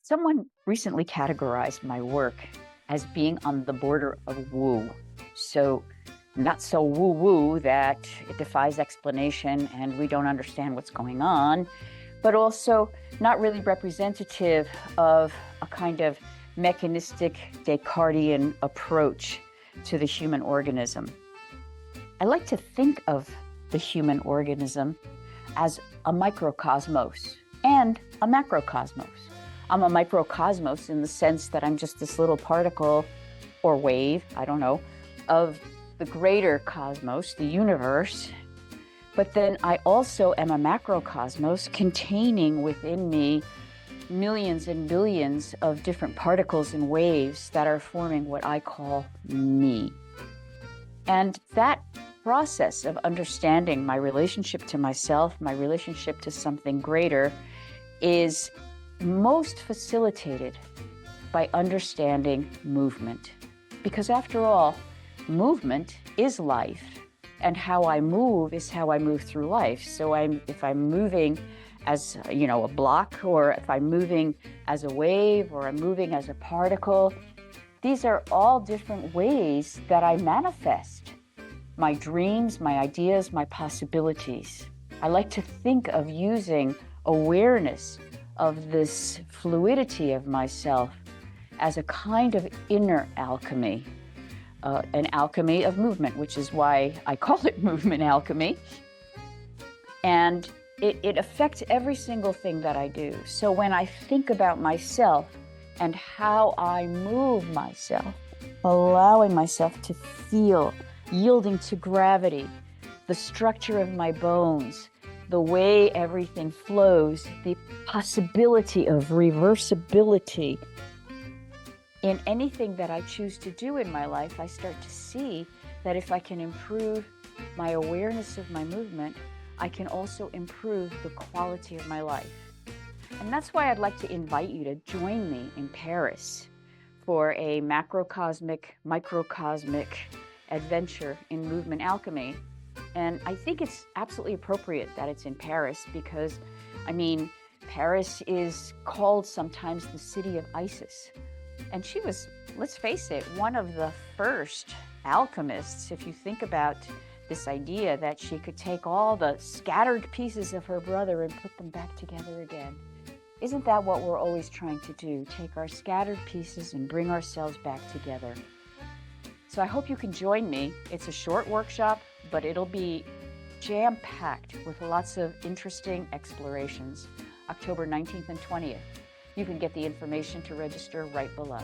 Someone recently categorized my work as being on the border of woo. So, not so woo woo that it defies explanation and we don't understand what's going on, but also not really representative of a kind of mechanistic Descartesian approach to the human organism. I like to think of the human organism as a microcosmos and a macrocosmos. I'm a microcosmos in the sense that I'm just this little particle or wave, I don't know, of the greater cosmos, the universe. But then I also am a macrocosmos containing within me millions and billions of different particles and waves that are forming what I call me. And that process of understanding my relationship to myself, my relationship to something greater, is most facilitated by understanding movement. Because after all, movement is life, and how I move is how I move through life. So if I'm moving as, a block, or if I'm moving as a wave, or I'm moving as a particle, these are all different ways that I manifest my dreams, my ideas, my possibilities. I like to think of using awareness of this fluidity of myself as a kind of inner alchemy, an alchemy of movement, which is why I call it movement alchemy. And it affects every single thing that I do. So when I think about myself and how I move myself, allowing myself to feel, yielding to gravity, the structure of my bones, the way everything flows, the possibility of reversibility in anything that I choose to do in my life, I start to see that if I can improve my awareness of my movement, I can also improve the quality of my life. And that's why I'd like to invite you to join me in Paris for a macrocosmic, microcosmic adventure in movement alchemy. And I think it's absolutely appropriate that it's in Paris because, Paris is called sometimes the city of Isis. And she was, let's face it, one of the first alchemists, if you think about this idea that she could take all the scattered pieces of her brother and put them back together again. Isn't that what we're always trying to do? Take our scattered pieces and bring ourselves back together. So I hope you can join me. It's a short workshop, but it'll be jam-packed with lots of interesting explorations. October 19th and 20th. You can get the information to register right below.